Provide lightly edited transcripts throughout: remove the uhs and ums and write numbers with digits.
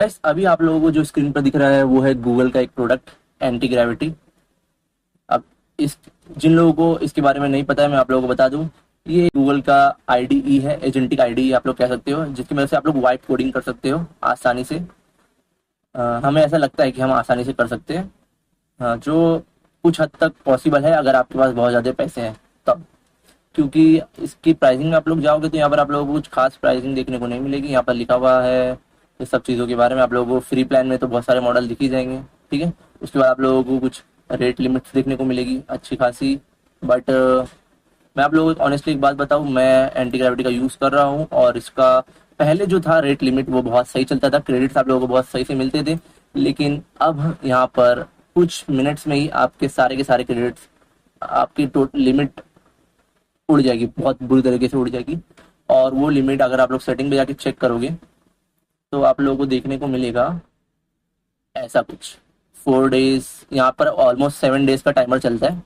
बस अभी आप लोगों को जो स्क्रीन पर दिख रहा है वो है गूगल का एक प्रोडक्ट, एंटी ग्रेविटी। अब इस जिन लोगों को इसके बारे में नहीं पता है, मैं आप लोगों को बता दूं, ये गूगल का आईडीई है, एजेंटिक आईडीई आप लोग कह सकते हो, जिसकी वजह से आप लोग वाइट कोडिंग कर सकते हो आसानी से। हमें ऐसा लगता है कि हम आसानी से कर सकते हैं। जो कुछ हद तक पॉसिबल है अगर आपके पास बहुत ज़्यादा पैसे हैं तब, क्योंकि इसकी प्राइसिंग में आप लोग जाओगे तो यहाँ पर आप लोगों को कुछ खास प्राइसिंग देखने को नहीं मिलेगी। यहाँ पर लिखा हुआ है इस सब चीज़ों के बारे में। आप लोगों को फ्री प्लान में तो बहुत सारे मॉडल दिख ही जाएंगे, ठीक है। उसके बाद आप लोगों को कुछ रेट लिमिट्स देखने को मिलेगी अच्छी खासी। बट मैं आप लोगों को ऑनेस्टली एक बात बताऊँ, मैं एंटी ग्रेविटी का यूज़ कर रहा हूँ और इसका पहले जो था रेट लिमिट वो बहुत सही चलता था, क्रेडिट्स आप लोगों को बहुत सही से मिलते थे। लेकिन अब यहाँ पर कुछ मिनट्स में ही आपके सारे के सारे क्रेडिट्स, आपकी टोटल लिमिट उड़ जाएगी, बहुत बुरी तरीके से उड़ जाएगी। और वो लिमिट अगर आप लोग सेटिंग पे जाके चेक करोगे तो आप लोगों को देखने को मिलेगा ऐसा कुछ। 4 डेज, यहाँ पर ऑलमोस्ट 7 डेज का टाइमर चलता है,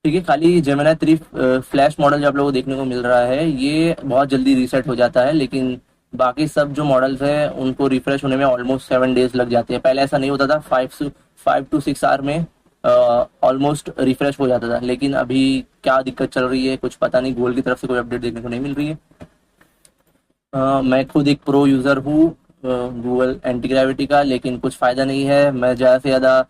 ठीक है। खाली जेमिनी 3 फ्लैश मॉडल जो आप लोगों को देखने को मिल रहा है ये बहुत जल्दी रीसेट हो जाता है, लेकिन बाकी सब जो मॉडल्स हैं उनको रिफ्रेश होने में ऑलमोस्ट 7 डेज लग जाते हैं। पहले ऐसा नहीं होता था, 5 to 6 आवर में ऑलमोस्ट रिफ्रेश हो जाता था। लेकिन अभी क्या दिक्कत चल रही है कुछ पता नहीं, गूगल की तरफ से कोई अपडेट देखने को नहीं मिल रही है। मैं खुद एक प्रो यूज़र हूँ गूगल एंटी ग्रेविटी का, लेकिन कुछ फ़ायदा नहीं है। मैं ज़्यादा से ज़्यादा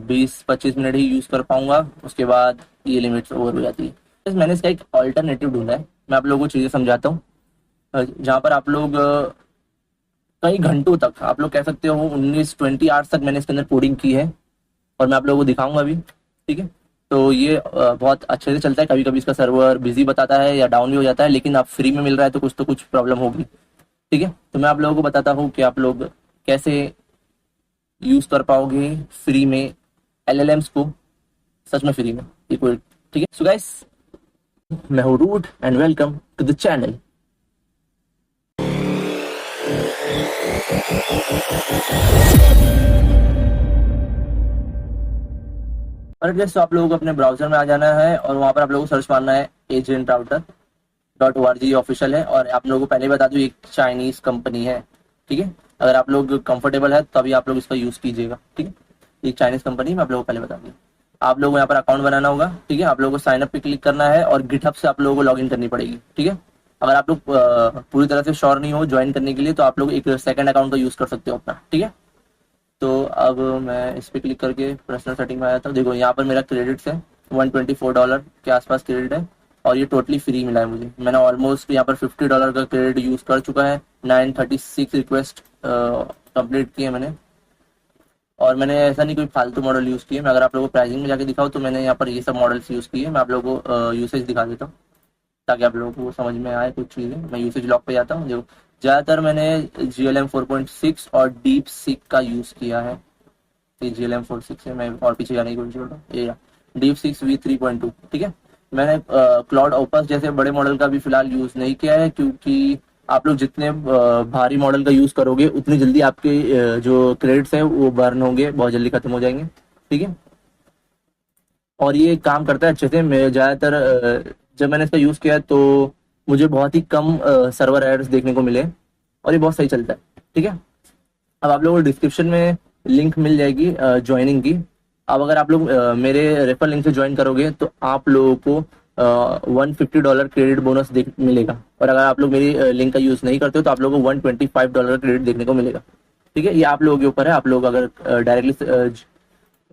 20-25 मिनट ही यूज़ कर पाऊंगा, उसके बाद ये लिमिट्स ओवर हो जाती है। बस मैंने इसका एक ऑल्टरनेटिव ढूंढा है, मैं आप लोगों को चीज़ें समझाता हूँ। जहाँ पर आप लोग कई घंटों तक, आप लोग कह सकते हो 19-20 आवर्स तक मैंने इसके अंदर कोडिंग की है और मैं आप लोगों को दिखाऊंगा अभी, ठीक है। तो ये बहुत अच्छे से चलता है। कभी कभी इसका सर्वर बिजी बताता है या डाउन भी हो जाता है, लेकिन अब फ्री में मिल रहा है तो कुछ प्रॉब्लम होगी, ठीक है। तो मैं आप लोगों को बताता हूँ कि आप लोग कैसे यूज कर पाओगे फ्री में एलएलएम्स को, सच में फ्री में, ये कोई, ठीक है। सो गाइस, मैं हूँ रूट and welcome to the channel. और जैसे आप लोगों को अपने ब्राउजर में आ जाना है और वहां पर आप लोगों को सर्च मारना है एजेंट राउटर .org ऑफिशियल है। और आप लोगों को पहले बता दूं, एक चाइनीज कंपनी है, ठीक है। अगर आप लोग कंफर्टेबल है तभी आप लोग इसका यूज कीजिएगा, ठीक है। एक चाइनीज कंपनी, मैं आप लोगों को पहले बता दूं। आप लोगों को यहाँ पर अकाउंट बनाना होगा, ठीक है। आप लोगों को साइन अप पे क्लिक करना है और गिटहब से आप लोगों को लॉग इन करनी पड़ेगी, ठीक है। अगर आप लोग पूरी तरह से श्योर नहीं हो ज्वाइन करने के लिए तो आप लोग एक सेकंड अकाउंट का यूज कर सकते हो अपना, ठीक है। तो अब मैं इस पे क्लिक करके पर्सनल सेटिंग में आया था। देखो यहाँ पर मेरा क्रेडिट्स है, $124 के आसपास क्रेडिट है और ये टोटली फ्री मिला है मुझे। मैंने ऑलमोस्ट यहाँ पर $50 का क्रेडिट यूज कर चुका है। 936 रिक्वेस्ट कंप्लीट की है मैंने। और मैंने ऐसा नहीं कोई फालतू मॉडल यूज किए। मैं अगर आप लोगों को प्राइसिंग में जाके दिखाऊँ तो मैंने यहाँ पर ये सब मॉडल्स यूज किए। मैं आप लोगों को यूसेज दिखा देता हूँ ताकि आप लोगों को समझ में आए कुछ चीज़ें। मैं यूसेज लॉग पे जाता हूँ। देखो, ज़्यादातर मैंने GLM 4.6 और डीप सीक का यूज़ किया है। GLM 4.6 है, मैं और पीछे जाने की कोशिश करता हूँ। ये डीप सिक्स V3.2, ठीक है। मैंने क्लाउड ओपस जैसे बड़े मॉडल का भी फिलहाल यूज़ नहीं किया है, क्योंकि आप लोग जितने भारी मॉडल का यूज़ करोगे उतनी जल्दी आपके जो क्रेडिट्स है वो बर्न होंगे, बहुत जल्दी खत्म हो जाएंगे, ठीक है। और ये काम करता है अच्छे से। मैं ज़्यादातर जब मैंने इसका यूज़ किया तो मुझे बहुत ही कम सर्वर एरर्स देखने को मिले और ये बहुत सही चलता है, ठीक है। अब आप लोगों को डिस्क्रिप्शन में लिंक मिल जाएगी ज्वाइनिंग की। अब अगर आप लोग मेरे रेफर लिंक से ज्वाइन करोगे तो आप लोगों को $150 क्रेडिट बोनस मिलेगा। और अगर आप लोग मेरी लिंक का यूज़ नहीं करते हो तो आप लोगों को $125 क्रेडिट देखने को मिलेगा, ठीक है। ये आप लोगों के ऊपर है। आप लोग अगर डायरेक्टली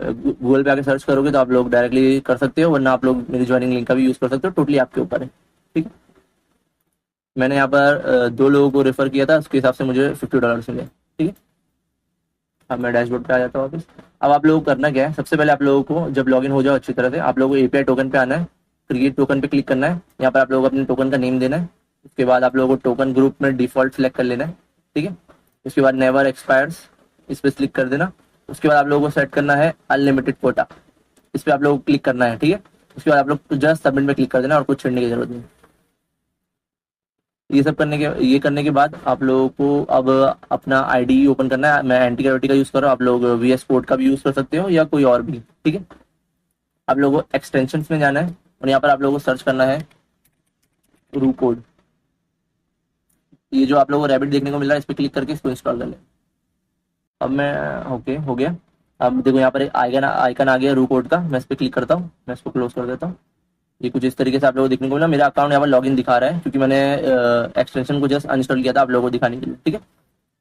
गूगल पे आके सर्च करोगे तो आप लोग डायरेक्टली कर सकते हो, वरना आप लोग मेरी ज्वाइनिंग लिंक का भी यूज़ कर सकते हो। टोटली आपके ऊपर है, ठीक है। मैंने यहाँ पर 2 लोगों को रेफर किया था, उसके हिसाब से मुझे $50 मिले, ठीक है। अब मैं डैशबोर्ड पे आ जाता हूँ वापस। अब आप लोगों को करना क्या है, सबसे पहले आप लोगों को जब लॉगिन हो जाओ अच्छी तरह से, आप लोगों को एपीआई टोकन पे आना है, क्रिएट टोकन पे क्लिक करना है। यहाँ पर आप लोगों को अपने टोकन का नेम देना है। उसके बाद आप लोगों को टोकन ग्रुप में डिफॉल्ट सेलेक्ट कर लेना है, ठीक है। उसके बाद नेवर एक्सपायर्स, इस पर क्लिक कर देना। उसके बाद आप लोगों को सेट करना है अनलिमिटेड कोटा, इस पर आप लोगों को क्लिक करना है, ठीक है। उसके बाद आप लोग जस्ट सबमिट पे क्लिक कर देना और कुछ छेड़ने की जरूरत नहीं। ये करने के बाद आप लोगों को अब अपना आईडी ओपन करना है। मैं एंटी ग्रेविटी का यूज कर रहा हूँ, आप लोग VS कोड का भी यूज कर सकते हो या कोई और भी, ठीक है। आप लोगों को एक्सटेंशन में जाना है और यहाँ पर आप लोगों को सर्च करना है रू कोड, ये जो आप लोगों को रैबिट देखने को मिल रहा है, इस पर क्लिक करके इसको इंस्टॉल कर ले। अब मैं ओके हो गया। अब देखो यहाँ पर एक आइकन आइकन आ गया रू कोड का, मैं इस पर क्लिक करता हूँ, मैं इसको क्लोज कर देता हूँ। ये कुछ इस तरीके से आप लोगों को देखने को मिला। मेरा अकाउंट यहाँ पर लॉगिन दिखा रहा है क्योंकि मैंने एक्सटेंशन को जस्ट अनइंस्टॉल किया था आप लोगों को दिखाने के लिए, ठीक है।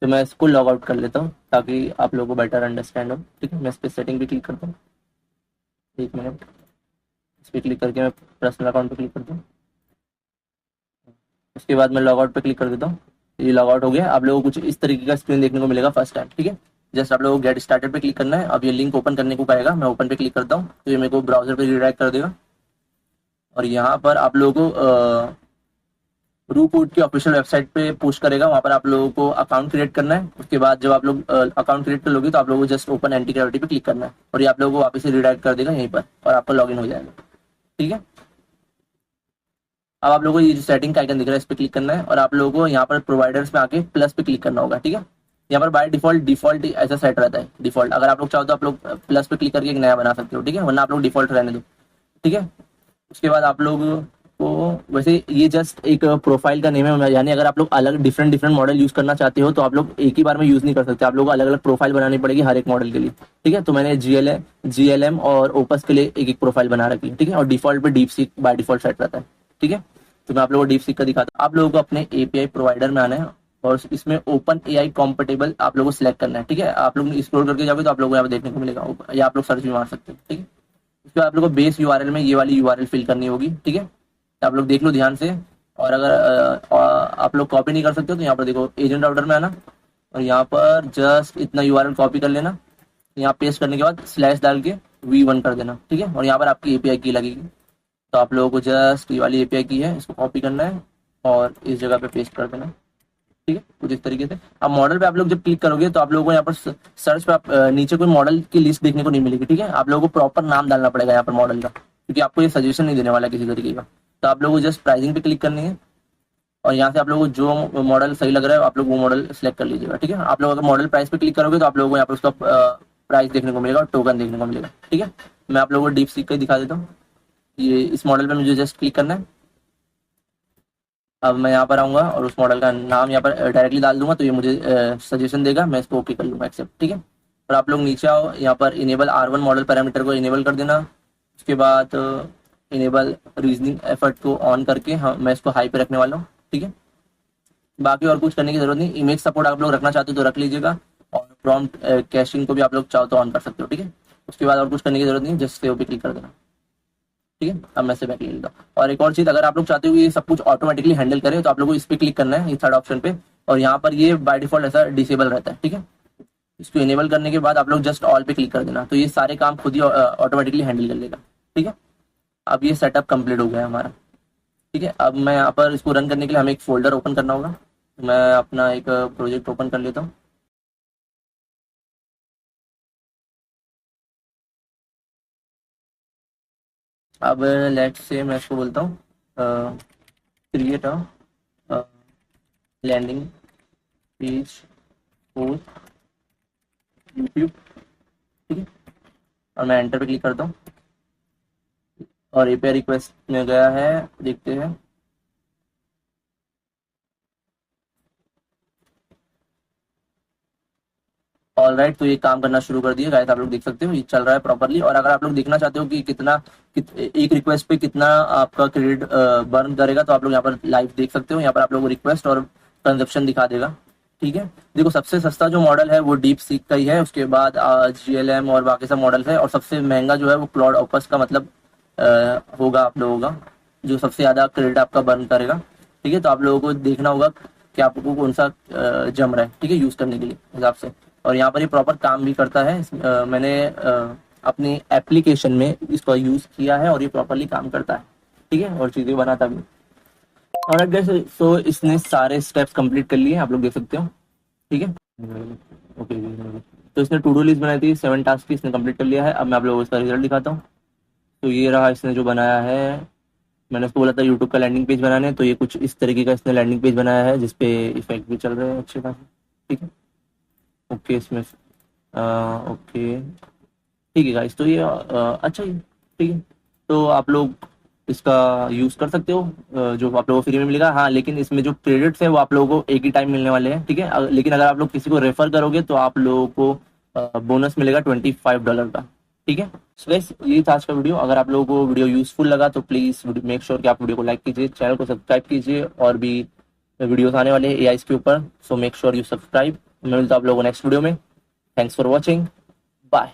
तो मैं इसको लॉग आउट कर लेता हूँ ताकि आप लोगों को बेटर अंडरस्टैंड हो, ठीक है। मैं इस पर सेटिंग भी क्लिक करता हूँ, 1 मिनट। इस पर क्लिक करके मैं पर्सनल अकाउंट पे क्लिक करता हूँ। उसके बाद मैं लॉग आउट पे क्लिक कर देता हूँ। ये लॉग आउट हो गया। आप लोगों को कुछ इस तरीके का स्क्रीन देखने को मिलेगा फर्स्ट टाइम, ठीक है। जस्ट आप लोगों को गेट स्टार्टेड पे क्लिक करना है। अब ये लिंक ओपन करने को कहेगा, मैं ओपन पे क्लिक करता हूँ तो ये मेरे को ब्राउजर पे रिडायरेक्ट कर देगा। और यहाँ पर आप लोगों को रूपोर्ट की ऑफिशियल वेबसाइट पे पोस्ट करेगा। वहाँ पर आप लोगों को अकाउंट क्रिएट करना है। उसके बाद जब आप लोग अकाउंट क्रिएट कर लोगे तो आप लोगों को जस्ट ओपन एंटी ग्रेविटी पे क्लिक करना है और ये आप लोगों को वापस से रिडायरेक्ट कर देगा यहीं पर और आपका लॉगिन हो जाएगा, ठीक है। अब आप लोगों को ये जो सेटिंग का आइकन दिख रहा है इस पे क्लिक करना है और आप लोगों को यहाँ पर प्रोवाइडर्स में आके प्लस पे क्लिक करना होगा, ठीक है। यहाँ पर बाय डिफॉल्ट ऐसा सेट रहता है, डिफॉल्ट। अगर आप लोग चाहो तो आप लोग प्लस पे क्लिक करके एक नया बना सकते हो, ठीक है, वरना आप लोग डिफॉल्ट रहने दो, ठीक है। उसके बाद आप लोग को वैसे ये जस्ट एक प्रोफाइल का नेम है, यानी अगर आप लोग अलग डिफरेंट डिफरेंट मॉडल यूज करना चाहते हो तो आप लोग एक ही बार में यूज नहीं कर सकते, आप लोग को अलग अलग प्रोफाइल बनानी पड़ेगी हर एक मॉडल के लिए, ठीक है। तो मैंने जीएलएम और ओपस के लिए एक एक प्रोफाइल बना रखी है, ठीक है। और डिफॉल्ट पे deep seek by default set रहता है, ठीक है। तो मैं आप लोगों को डीप सीक का दिखाता हूँ। आप लोगों को अपने एपीआई प्रोवाइडर में आना है और इसमें ओपन एआई कॉम्पेटेबल आप लोगों को सिलेक्ट करना है, ठीक है। आप लोग एक्सप्लोर करके जाओगे तो आप लोगों को यहाँ पे देखने को मिलेगा, या आप लोग सर्च भी मार सकते हैं, ठीक है। उसके बाद आप लोग को बेस यूआरएल में ये वाली यूआरएल फिल करनी होगी, ठीक है। आप लोग देख लो ध्यान से। और अगर आप लोग कॉपी नहीं कर सकते हो तो यहाँ पर देखो एजेंट राउटर में आना और यहाँ पर जस्ट इतना यूआरएल कॉपी कर लेना। यहाँ पेस्ट करने के बाद स्लैश डाल के V1 कर देना, ठीक है। और यहाँ पर आपकी एपीआई की लगेगी। तो आप लोगों को जस्ट ये वाली एपीआई की है, इसको कॉपी करना है और इस जगह पे पेस्ट कर देना, ठीक है, कुछ इस तरीके से। अब मॉडल पे आप लोग जब क्लिक करोगे तो आप लोगों को यहाँ पर सर्च पे आप नीचे कोई मॉडल की लिस्ट देखने को नहीं मिलेगी, ठीक है। आप लोगों को प्रॉपर नाम डालना पड़ेगा यहाँ पर मॉडल का, क्योंकि आपको ये सजेशन नहीं देने वाला किसी तरीके का। तो आप लोगों को जस्ट प्राइसिंग पे क्लिक करनी है और यहाँ से आप लोगों को जो मॉडल सही लग रहा है आप लोग वो मॉडल सेलेक्ट कर लीजिएगा, ठीक है। आप लोग अगर मॉडल प्राइस पे क्लिक करोगे तो आप लोगों को यहाँ पर उसका प्राइस देखने को मिलेगा और टोकन देखने को मिलेगा, ठीक है। मैं आप लोगों को डीप सीक का दिखा देता हूँ। ये इस मॉडल पे मुझे जस्ट क्लिक करना है। अब मैं यहाँ पर आऊंगा और उस मॉडल का नाम यहाँ पर डायरेक्टली डाल दूंगा तो ये मुझे सजेशन देगा, मैं इसको ओके कर लूंगा, एक्सेप्ट, ठीक है। और आप लोग नीचे आओ, यहाँ पर इनेबल R1 मॉडल पैरामीटर को इनेबल कर देना। उसके बाद इनेबल रीजनिंग एफर्ट को ऑन करके मैं इसको हाई पे रखने वाला हूँ, ठीक है। बाकी और कुछ करने की जरूरत नहीं। इमेज सपोर्ट आप लोग रखना चाहते हो तो रख लीजिएगा और प्रॉम्प्ट कैशिंग को भी आप लोग चाहो तो ऑन कर सकते हो, ठीक है। उसके बाद और कुछ करने की जरूरत नहीं, जस्ट सेव पे क्लिक कर देना, ठीक है। अब मैं से बैक ले लेता हूँ। और एक और चीज, अगर आप लोग चाहते हो ये सब कुछ ऑटोमेटिकली हैंडल करे तो आप लोगों को इस पे क्लिक करना है, ये थर्ड ऑप्शन पे। और यहाँ पर ये बाय डिफॉल्ट ऐसा डिसेबल रहता है, ठीक है। इसको इनेबल करने के बाद आप लोग जस्ट ऑल पे क्लिक कर देना, तो ये सारे काम खुद ही ऑटोमेटिकली हैंडल कर लेगा, ठीक है। अब ये सेटअप कंप्लीट हो गया हमारा, ठीक है। अब मैं यहाँ पर इसको रन करने के लिए हमें एक फोल्डर ओपन करना होगा। मैं अपना एक प्रोजेक्ट ओपन कर लेता हूँ। अब लेट्स से मैं इसको बोलता हूँ create a landing page for YouTube, ठीक है। और मैं एंटर पे क्लिक करता हूँ और एपीआई रिक्वेस्ट में गया है, देखते हैं। ऑल राइट, तो ये काम करना शुरू कर दिया गाइस, आप लोग देख सकते हो ये चल रहा है प्रॉपरली। और अगर आप लोग देखना चाहते हो कि एक रिक्वेस्ट पे कितना आपका क्रेडिट बर्न करेगा तो आप लोग यहाँ पर लाइव देख सकते हो। यहाँ पर आप लोग को रिक्वेस्ट और कंजप्शन दिखा देगा, ठीक है। देखो सबसे सस्ता जो मॉडल है वो डीप सीक का ही है, उसके बाद जीएलएम और बाकी सब मॉडल है, और सबसे महंगा जो है वो क्लाउड ऑपस का मतलब होगा आप लोगों का, जो सबसे ज्यादा क्रेडिट आपका बर्न करेगा, ठीक है। तो आप लोगों को देखना होगा कि आपको कौन सा जम रहा है, ठीक है, यूज करने के लिए हिसाब से। और यहाँ पर ये प्रॉपर काम भी करता है। मैंने अपनी एप्लीकेशन में इसका यूज किया है और ये प्रॉपरली काम करता है, ठीक है, और चीजें बनाता भी। और गाइस तो इसने सारे स्टेप्स कंप्लीट कर लिए, आप लोग देख सकते हो, ठीक है। ओके, तो इसने टू डू लिस्ट बनाई थी 7 टास्क की, इसने कंप्लीट कर लिया है। अब मैं आप लोगों को इसका रिजल्ट दिखाता हूँ। तो ये रहा इसने जो बनाया है। मैंने उसको बोला था यूट्यूब का लैंडिंग पेज बनाने, तो ये कुछ इस तरीके का इसने लैंडिंग पेज बनाया है जिसपे इफेक्ट भी चल रहे हैं अच्छे खासे, ठीक है। ओके, इसमें ओके, ठीक है गाइस, तो ये अच्छा ही, ठीक है। तो आप लोग इसका यूज कर सकते हो, जो आप लोगों को फ्री में मिलेगा। हाँ, लेकिन इसमें जो क्रेडिट्स है वो आप लोगों को एक ही टाइम मिलने वाले हैं, ठीक है। लेकिन अगर आप लोग किसी को रेफर करोगे तो आप लोगों को बोनस मिलेगा $25 का, ठीक है। सो गाइस, ये था आज का वीडियो। अगर आप लोगों को वीडियो यूजफुल लगा तो प्लीज मेक श्योर कि आप वीडियो को लाइक कीजिए, चैनल को सब्सक्राइब कीजिए, और भी वीडियोस आने वाले हैं एआई के ऊपर, so make sure you subscribe. मैं मिलता हूँ आप लोगों को नेक्स्ट वीडियो में। Thanks for watching, bye.